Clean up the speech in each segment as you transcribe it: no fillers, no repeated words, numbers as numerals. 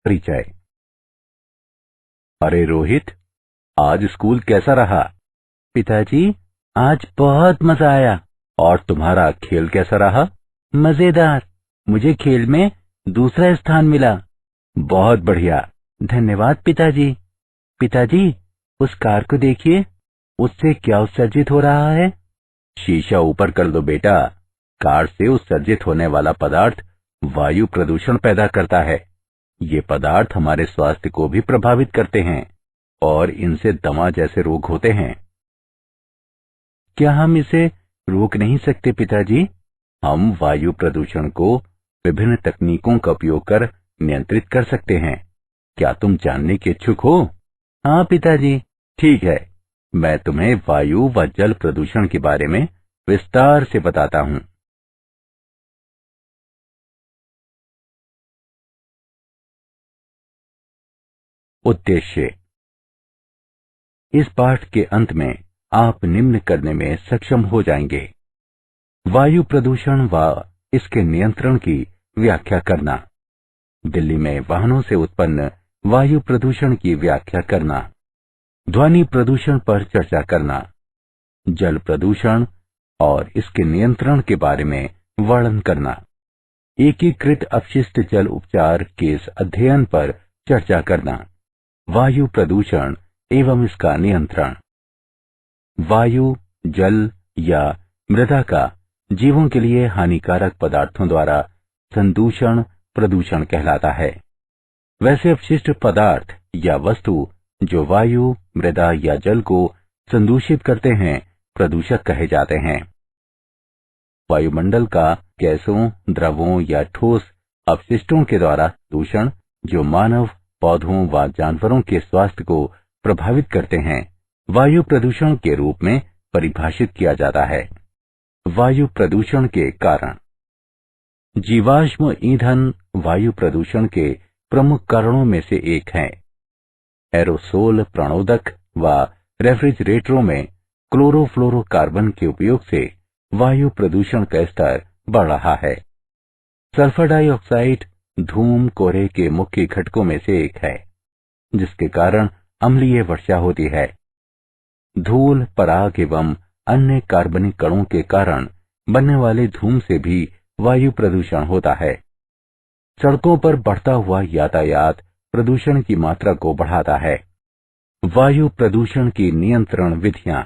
परिचय। अरे रोहित, आज स्कूल कैसा रहा? पिताजी, आज बहुत मजा आया। और तुम्हारा खेल कैसा रहा? मजेदार। मुझे खेल में दूसरा स्थान मिला। बहुत बढ़िया। धन्यवाद पिताजी। पिताजी, उस कार को देखिए, उससे क्या उत्सर्जित हो रहा है? शीशा ऊपर कर दो बेटा। कार से उत्सर्जित होने वाला पदार्थ वायु प्रदूषण पैदा करता है। ये पदार्थ हमारे स्वास्थ्य को भी प्रभावित करते हैं और इनसे दमा जैसे रोग होते हैं। क्या हम इसे रोक नहीं सकते पिताजी? हम वायु प्रदूषण को विभिन्न तकनीकों का उपयोग कर नियंत्रित कर सकते हैं। क्या तुम जानने के इच्छुक हो? हाँ पिताजी। ठीक है, मैं तुम्हें वायु व जल प्रदूषण के बारे में विस्तार से बताता हूँ। उद्देश्य। इस पाठ के अंत में आप निम्न करने में सक्षम हो जाएंगे। वायु प्रदूषण व इसके नियंत्रण की व्याख्या करना। दिल्ली में वाहनों से उत्पन्न वायु प्रदूषण की व्याख्या करना। ध्वनि प्रदूषण पर चर्चा करना। जल प्रदूषण और इसके नियंत्रण के बारे में वर्णन करना। एकीकृत अपशिष्ट जल उपचार के इस अध्ययन पर चर्चा करना। वायु प्रदूषण एवं इसका नियंत्रण। वायु, जल या मृदा का जीवों के लिए हानिकारक पदार्थों द्वारा संदूषण प्रदूषण कहलाता है। वैसे अपशिष्ट पदार्थ या वस्तु जो वायु, मृदा या जल को संदूषित करते हैं प्रदूषक कहे जाते हैं। वायुमंडल का गैसों, द्रवों या ठोस अपशिष्टों के द्वारा दूषण जो मानव, पौधों व जानवरों के स्वास्थ्य को प्रभावित करते हैं, वायु प्रदूषण के रूप में परिभाषित किया जाता है। वायु प्रदूषण के कारण। जीवाश्म ईंधन वायु प्रदूषण के प्रमुख कारणों में से एक है। एरोसोल प्रणोदक व रेफ्रिजरेटरों में क्लोरोफ्लोरोकार्बन के उपयोग से वायु प्रदूषण का स्तर बढ़ रहा है। सल्फर डाइऑक्साइड धूम कोहरे के मुख्य घटकों में से एक है, जिसके कारण अम्लीय वर्षा होती है। धूल, पराग एवं अन्य कार्बनिक कणों के कारण बनने वाले धूम से भी वायु प्रदूषण होता है। सड़कों पर बढ़ता हुआ यातायात प्रदूषण की मात्रा को बढ़ाता है। वायु प्रदूषण की नियंत्रण विधियां।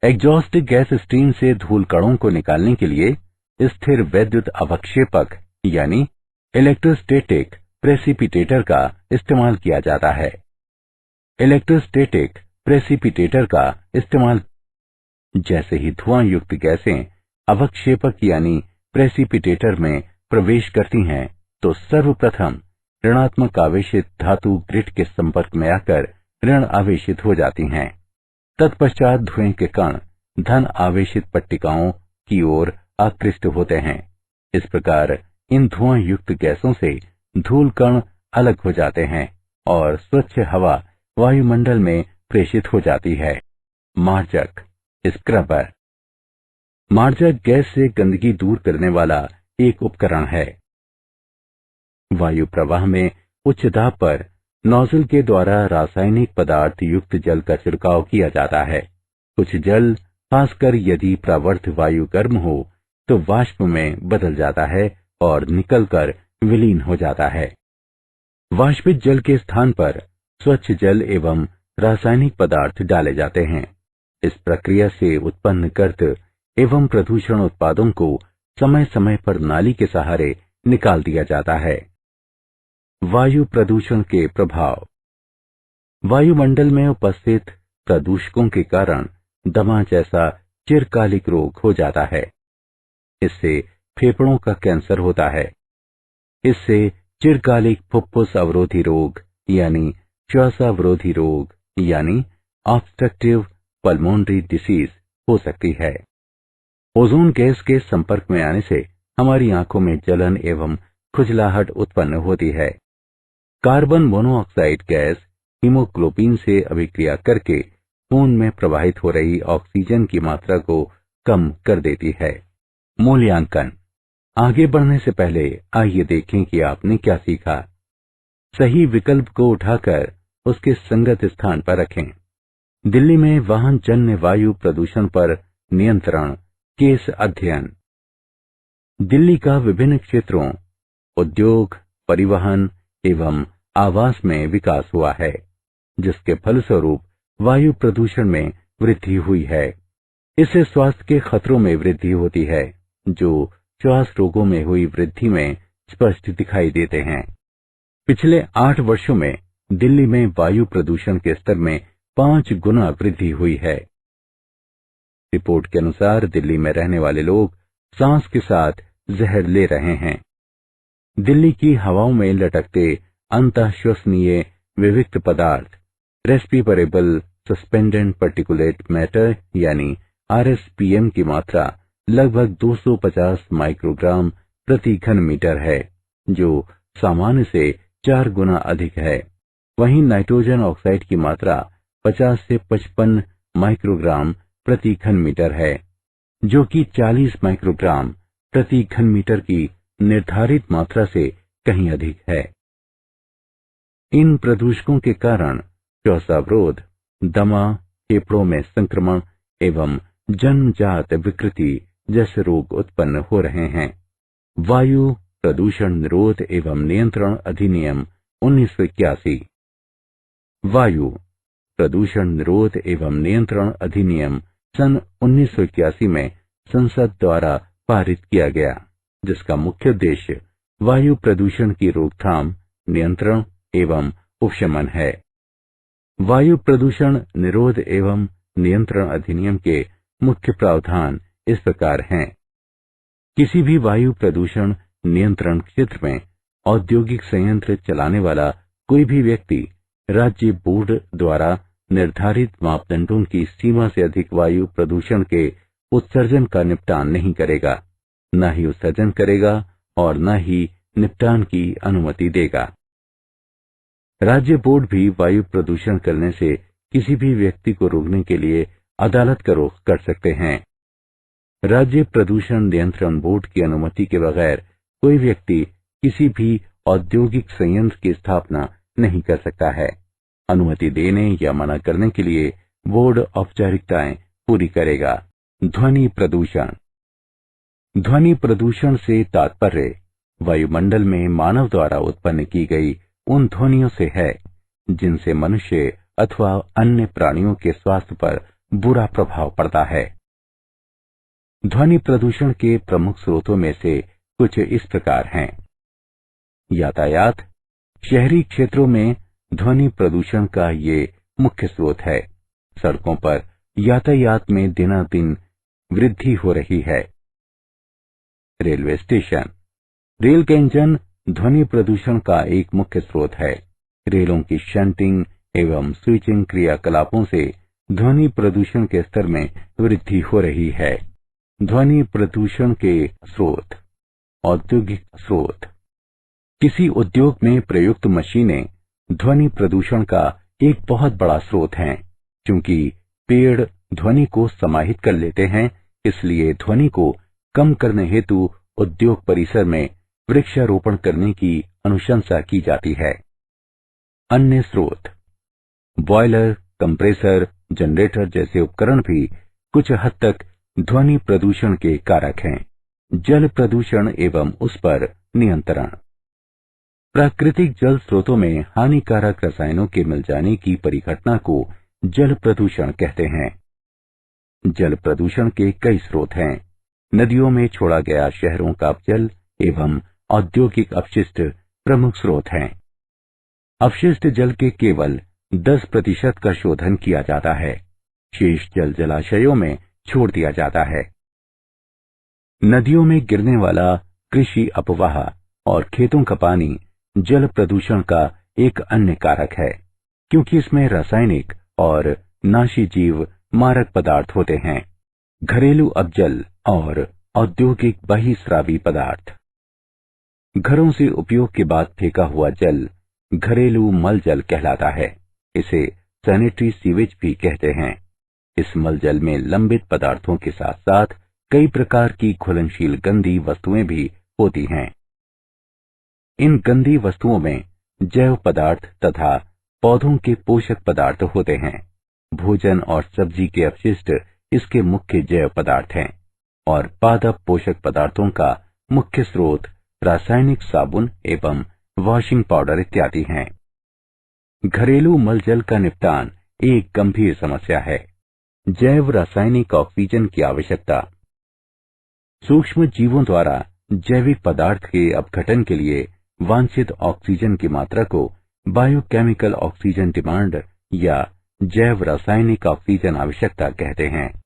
एग्जॉस्ट गैस स्ट्रीम से धूल कणों को निकालने के लिए स्थिर वैद्युत अवक्षेपक यानी इलेक्ट्रोस्टैटिक प्रेसिपिटेटर का इस्तेमाल किया जाता है। इलेक्ट्रोस्टैटिक प्रेसिपिटेटर का इस्तेमाल जैसे ही धुआं युक्त गैसें अवक्षेपक यानी प्रेसिपिटेटर में प्रवेश करती हैं, तो सर्वप्रथम ऋणात्मक आवेशित धातु ग्रिड के संपर्क में आकर ऋण आवेशित हो जाती हैं। तत्पश्चात धुएं के कण धन आवेशित पट्टिकाओं की ओर आकृष्ट होते हैं। इस प्रकार इन धुआं युक्त गैसों से धूल कण अलग हो जाते हैं और स्वच्छ हवा वायुमंडल में प्रेषित हो जाती है। मार्जक स्क्रबर। मार्जक गैस से गंदगी दूर करने वाला एक उपकरण है। वायु प्रवाह में उच्च दाब पर नोजल के द्वारा रासायनिक पदार्थ युक्त जल का छिड़काव किया जाता है। कुछ जल, खासकर यदि प्रावर्त वायु गर्म हो, तो वाष्प में बदल जाता है और निकलकर विलीन हो जाता है। वाष्पित जल के स्थान पर स्वच्छ जल एवं रासायनिक पदार्थ डाले जाते हैं। इस प्रक्रिया से उत्पन्न गर्द एवं प्रदूषण उत्पादों को समय समय पर नाली के सहारे निकाल दिया जाता है। वायु प्रदूषण के प्रभाव। वायुमंडल में उपस्थित प्रदूषकों के कारण दमा जैसा चिरकालिक रोग हो जाता है। इससे फेफड़ों का कैंसर होता है। इससे चिरकालिक फुफ्फुस अवरोधी रोग यानी श्वासावरोधी रोग यानी ऑब्स्ट्रक्टिव पल्मोनरी डिसीज हो सकती है। ओजोन गैस के संपर्क में आने से हमारी आंखों में जलन एवं खुजलाहट उत्पन्न होती है। कार्बन मोनोऑक्साइड गैस हीमोग्लोबिन से अभिक्रिया करके खून में प्रवाहित हो रही ऑक्सीजन की मात्रा को कम कर देती है। मूल्यांकन। आगे बढ़ने से पहले आइए देखें कि आपने क्या सीखा। सही विकल्प को उठाकर उसके संगत स्थान पर रखें। दिल्ली में वाहन जन्य वायु प्रदूषण पर नियंत्रण केस अध्ययन। दिल्ली का विभिन्न क्षेत्रों, उद्योग, परिवहन एवं आवास में विकास हुआ है, जिसके फलस्वरूप वायु प्रदूषण में वृद्धि हुई है। इससे स्वास्थ्य के खतरों में वृद्धि होती है, जो श्वास रोगों में हुई वृद्धि में स्पष्ट दिखाई देते हैं। पिछले 8 वर्षों में दिल्ली में वायु प्रदूषण के स्तर में 5 गुना वृद्धि हुई है। रिपोर्ट के अनुसार दिल्ली में रहने वाले लोग सांस के साथ जहर ले रहे हैं। दिल्ली की हवाओं में लटकते अंतःश्वसनीय विविक्त पदार्थ रेस्पिरेबल सस्पेंडेड पार्टिकुलेट मैटर यानी RSPM की मात्रा लगभग 250 माइक्रोग्राम प्रति घन मीटर है, जो सामान्य से 4 गुना अधिक है। वहीं नाइट्रोजन ऑक्साइड की मात्रा 50 से 55 माइक्रोग्राम प्रति घन मीटर है, जो कि 40 माइक्रोग्राम प्रति घन मीटर की निर्धारित मात्रा से कहीं अधिक है। इन प्रदूषकों के कारण श्वासावरोध, दमा, फेफड़ों में संक्रमण एवं जन्मजात विकृति जैसे रोग उत्पन्न हो रहे हैं। वायु प्रदूषण निरोध एवं नियंत्रण अधिनियम 1981। वायु प्रदूषण निरोध एवं नियंत्रण अधिनियम सन 1981 में संसद द्वारा पारित किया गया, जिसका मुख्य उद्देश्य वायु प्रदूषण की रोकथाम, नियंत्रण एवं उपशमन है। वायु प्रदूषण निरोध एवं नियंत्रण अधिनियम के मुख्य प्रावधान इस प्रकार हैं। किसी भी वायु प्रदूषण नियंत्रण क्षेत्र में औद्योगिक संयंत्र चलाने वाला कोई भी व्यक्ति राज्य बोर्ड द्वारा निर्धारित मापदंडों की सीमा से अधिक वायु प्रदूषण के उत्सर्जन का निपटान नहीं करेगा, न ही उत्सर्जन करेगा और न ही निपटान की अनुमति देगा। राज्य बोर्ड भी वायु प्रदूषण करने से किसी भी व्यक्ति को रोकने के लिए अदालत का रुख कर सकते हैं। राज्य प्रदूषण नियंत्रण बोर्ड की अनुमति के बगैर कोई व्यक्ति किसी भी औद्योगिक संयंत्र की स्थापना नहीं कर सकता है। अनुमति देने या मना करने के लिए बोर्ड औपचारिकताएं पूरी करेगा। ध्वनि प्रदूषण। ध्वनि प्रदूषण से तात्पर्य वायुमंडल में मानव द्वारा उत्पन्न की गई उन ध्वनियों से है, जिनसे मनुष्य अथवा अन्य प्राणियों के स्वास्थ्य पर बुरा प्रभाव पड़ता है। ध्वनि प्रदूषण के प्रमुख स्रोतों में से कुछ इस प्रकार हैं। यातायात। शहरी क्षेत्रों में ध्वनि प्रदूषण का ये मुख्य स्रोत है। सड़कों पर यातायात में दिनादिन वृद्धि हो रही है। Railway station. रेल के इंजन ध्वनि प्रदूषण का एक मुख्य स्रोत है। रेलों की शंटिंग एवं स्विचिंग क्रियाकलापों से ध्वनि प्रदूषण के स्तर में वृद्धि हो रही है। ध्वनि प्रदूषण के स्रोत। औद्योगिक स्रोत। किसी उद्योग में प्रयुक्त मशीनें ध्वनि प्रदूषण का एक बहुत बड़ा स्रोत हैं। क्योंकि पेड़ ध्वनि को समाहित कर लेते हैं, इसलिए ध्वनि को कम करने हेतु उद्योग परिसर में वृक्षारोपण करने की अनुशंसा की जाती है। अन्य स्रोत। बॉयलर, कंप्रेसर, जनरेटर जैसे उपकरण भी कुछ हद तक ध्वनि प्रदूषण के कारक हैं। जल प्रदूषण एवं उस पर नियंत्रण। प्राकृतिक जल स्रोतों में हानिकारक रसायनों के मिल जाने की परिघटना को जल प्रदूषण कहते हैं। जल प्रदूषण के कई स्रोत हैं। नदियों में छोड़ा गया शहरों का जल एवं औद्योगिक अपशिष्ट प्रमुख स्रोत हैं। अपशिष्ट जल के केवल 10% का शोधन किया जाता है। शेष जल जलाशयों में छोड़ दिया जाता है। नदियों में गिरने वाला कृषि अपवाह और खेतों का पानी जल प्रदूषण का एक अन्य कारक है, क्योंकि इसमें रासायनिक और नाशी जीव मारक पदार्थ होते हैं। घरेलू अपजल और औद्योगिक बहिस्रावी पदार्थ। घरों से उपयोग के बाद फेंका हुआ जल घरेलू मल जल कहलाता है। इसे सैनिटरी सीवेज भी कहते हैं। इस मल जल में लंबित पदार्थों के साथ साथ कई प्रकार की घुलनशील गंदी वस्तुएं भी होती हैं। इन गंदी वस्तुओं में जैव पदार्थ तथा पौधों के पोषक पदार्थ होते हैं। भोजन और सब्जी के अपशिष्ट इसके मुख्य जैव पदार्थ हैं और पादप पोषक पदार्थों का मुख्य स्रोत रासायनिक साबुन एवं वॉशिंग पाउडर इत्यादि हैं। घरेलू मलजल का निपटान एक गंभीर समस्या है। जैव रासायनिक ऑक्सीजन की आवश्यकता। सूक्ष्म जीवों द्वारा जैविक पदार्थ के अपघटन के लिए वांछित ऑक्सीजन की मात्रा को बायोकेमिकल ऑक्सीजन डिमांड या जैव रासायनिक ऑक्सीजन आवश्यकता कहते हैं।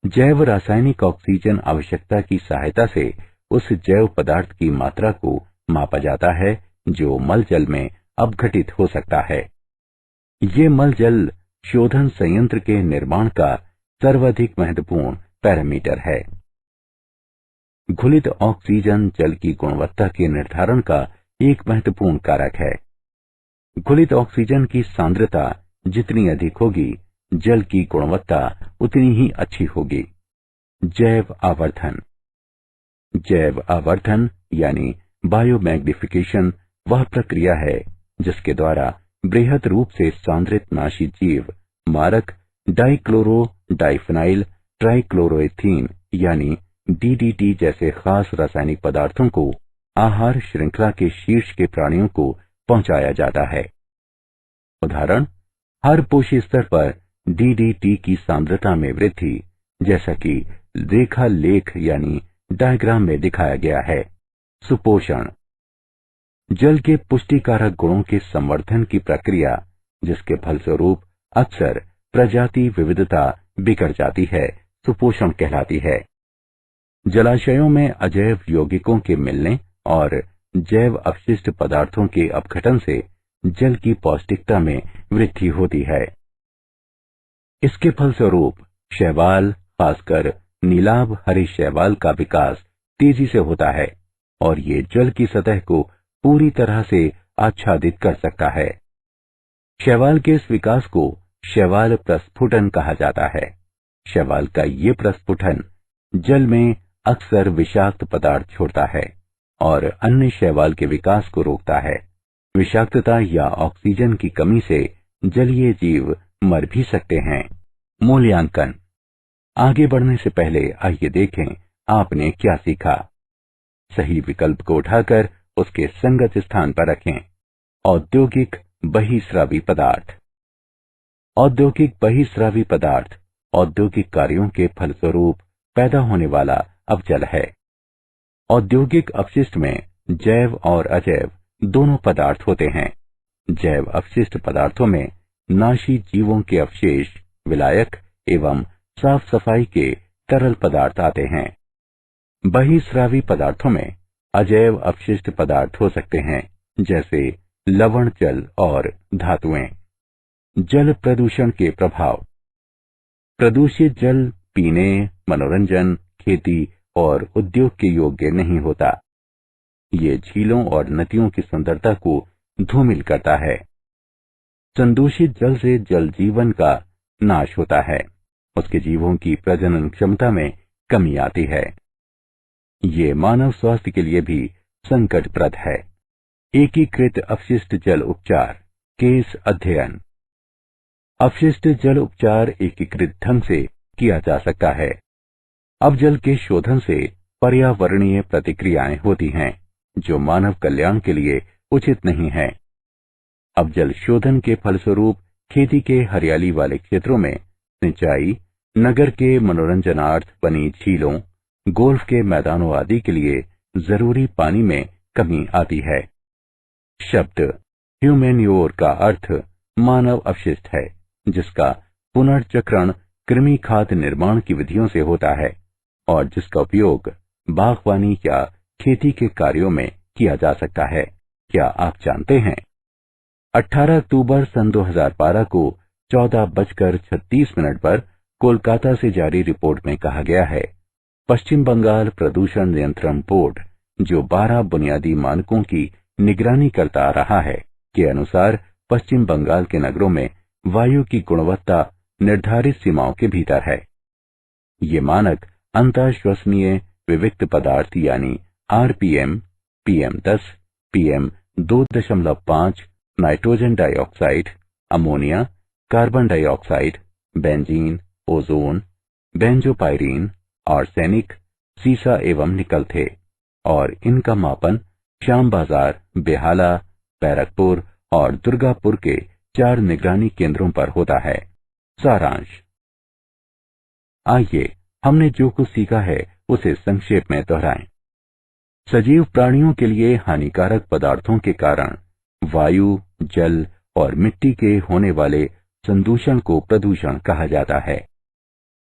जैव रासायनिक ऑक्सीजन आवश्यकता की सहायता से उस जैव पदार्थ की मात्रा को मापा जाता है जो मलजल में अपघटित हो सकता है। ये मलजल शोधन संयंत्र के निर्माण का सर्वाधिक महत्वपूर्ण पैरामीटर है। घुलित ऑक्सीजन जल की गुणवत्ता के निर्धारण का एक महत्वपूर्ण कारक है। घुलित ऑक्सीजन की सांद्रता जितनी अधिक होगी, जल की गुणवत्ता उतनी ही अच्छी होगी। जैव आवर्धन। जैव आवर्धन यानी बायोमैग्निफिकेशन वह प्रक्रिया है जिसके द्वारा बृहद रूप से सांद्रित नाशी जीव मारक डाइक्लोरो डाइफेनाइल ट्राइक्लोरोएथीन यानी डीडीटी जैसे खास रासायनिक पदार्थों को आहार श्रृंखला के शीर्ष के प्राणियों को पहुंचाया जाता है। उदाहरण, हर पोषी स्तर पर डीडीटी की सांद्रता में वृद्धि, जैसा कि रेखा लेख यानी डायग्राम में दिखाया गया है। सुपोषण। जल के पुष्टिकारक गुणों के संवर्धन की प्रक्रिया जिसके फलस्वरूप अक्सर प्रजाति विविधता बिगड़ जाती है, सुपोषण कहलाती है। जलाशयों में अजैव यौगिकों के मिलने और जैव अपशिष्ट पदार्थों के अपघटन से जल की पौष्टिकता में वृद्धि होती है। इसके फलस्वरूप शैवाल, खासकर नीलाभ हरे शैवाल का विकास तेजी से होता है और ये जल की सतह को पूरी तरह से आच्छादित कर सकता है। शैवाल के इस विकास को शैवाल प्रस्फुटन कहा जाता है। शैवाल का ये प्रस्फुटन जल में अक्सर विषाक्त पदार्थ छोड़ता है और अन्य शैवाल के विकास को रोकता है। विषाक्तता या ऑक्सीजन की कमी से जलीय जीव मर भी सकते हैं। मूल्यांकन। आगे बढ़ने से पहले आइए देखें आपने क्या सीखा। सही विकल्प को उठाकर उसके संगत स्थान पर रखें। औद्योगिक बहिस्रावी पदार्थ। औद्योगिक बहिस्रावी पदार्थ औद्योगिक कार्यों के फलस्वरूप पैदा होने वाला अपजल है। औद्योगिक अपशिष्ट में जैव और अजैव दोनों पदार्थ होते हैं। जैव अपशिष्ट पदार्थों में नाशी जीवों के अवशेष, विलायक एवं साफ सफाई के तरल पदार्थ आते हैं। बहिस्रावी पदार्थों में अजैव अपशिष्ट पदार्थ हो सकते हैं, जैसे लवण जल और धातुएं। जल प्रदूषण के प्रभाव। प्रदूषित जल पीने, मनोरंजन, खेती और उद्योग के योग्य नहीं होता। ये झीलों और नदियों की सुंदरता को धूमिल करता है। संदूषित जल से जल जीवन का नाश होता है। उसके जीवों की प्रजनन क्षमता में कमी आती है। ये मानव स्वास्थ्य के लिए भी संकटप्रद है। एकीकृत अपशिष्ट जल उपचार केस अध्ययन। अपशिष्ट जल उपचार एकीकृत ढंग से किया जा सकता है। अपजल के शोधन से पर्यावरणीय प्रतिक्रियाएं होती हैं जो मानव कल्याण के लिए उचित नहीं है। अपजल शोधन के फलस्वरूप खेती के हरियाली वाले क्षेत्रों में सिंचाई, नगर के मनोरंजनार्थ बनी झीलों, गोल्फ के मैदानों आदि के लिए जरूरी पानी में कमी आती है। शब्द ह्यूमेन्योर का अर्थ मानव अपशिष्ट है, जिसका पुनर्चक्रण कृमि खाद निर्माण की विधियों से होता है और जिसका उपयोग बागवानी या खेती के कार्यों में किया जा सकता है। क्या आप जानते हैं 18 अक्टूबर सन 2012 को 14:36 पर कोलकाता से जारी रिपोर्ट में कहा गया है, पश्चिम बंगाल प्रदूषण नियंत्रण बोर्ड, जो 12 बुनियादी मानकों की निगरानी करता आ रहा है, के अनुसार पश्चिम बंगाल के नगरों में वायु की गुणवत्ता निर्धारित सीमाओं के भीतर है। ये मानक अंतःश्वसनीय विविक्त पदार्थ यानी RPM, PM10, PM 2.5 nitrogen dioxide, ammonia, carbon dioxide, benzene, ozone, benzopyrene, arsenic, सीसा एवं निकल थे और इनका मापन श्याम बाजार, बेहाला, बैरकपुर और दुर्गापुर के 4 निगरानी केंद्रों पर होता है। सारांश। आइए हमने जो कुछ सीखा है उसे संक्षेप में दोहराएं। सजीव प्राणियों के लिए हानिकारक पदार्थों के कारण वायु, जल और मिट्टी के होने वाले संदूषण को प्रदूषण कहा जाता है।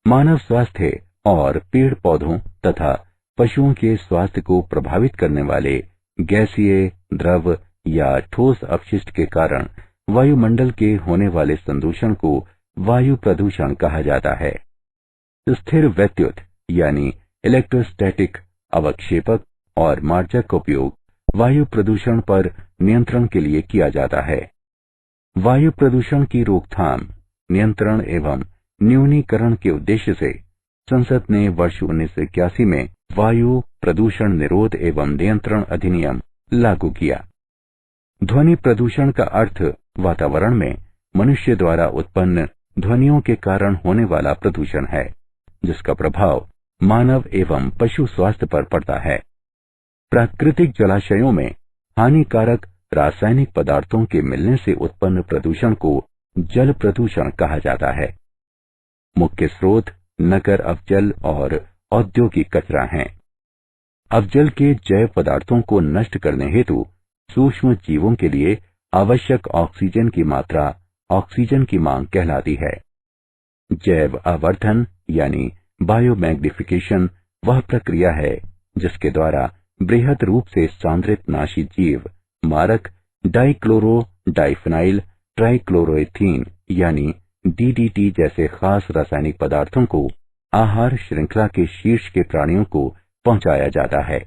मानव स्वास्थ्य और पेड़ पौधों तथा पशुओं के स्वास्थ्य को प्रभावित करने वाले गैसीय, द्रव या ठोस अपशिष्ट के कारण वायुमंडल के होने वाले संदूषण को वायु प्रदूषण कहा जाता है। स्थिर वैद्युत यानी इलेक्ट्रोस्टैटिक अवक्षेपक और मार्जक का उपयोग वायु प्रदूषण पर नियंत्रण के लिए किया जाता है। वायु प्रदूषण की रोकथाम, नियंत्रण एवं न्यूनीकरण के उद्देश्य से संसद ने वर्ष 1981 में वायु प्रदूषण निरोध एवं नियंत्रण अधिनियम लागू किया। ध्वनि प्रदूषण का अर्थ वातावरण में मनुष्य द्वारा उत्पन्न ध्वनियों के कारण होने वाला प्रदूषण है, जिसका प्रभाव मानव एवं पशु स्वास्थ्य पर पड़ता है। प्राकृतिक जलाशयों में हानिकारक रासायनिक पदार्थों के मिलने से उत्पन्न प्रदूषण को जल प्रदूषण कहा जाता है। मुख्य स्रोत नगर अवजल और औद्योगिक कचरा हैं। अवजल के जैव पदार्थों को नष्ट करने हेतु सूक्ष्म जीवों के लिए आवश्यक ऑक्सीजन की मात्रा ऑक्सीजन की मांग कहलाती है। जैव आवर्धन यानी बायोमैग्निफिकेशन वह प्रक्रिया है जिसके द्वारा बृहद रूप से सांद्रित नाशी जीव मारक डाइक्लोरो डाइफिनाइल ट्राइक्लोरोएथीन यानी डीडीटी जैसे खास रासायनिक पदार्थों को आहार श्रृंखला के शीर्ष के प्राणियों को पहुंचाया जाता है।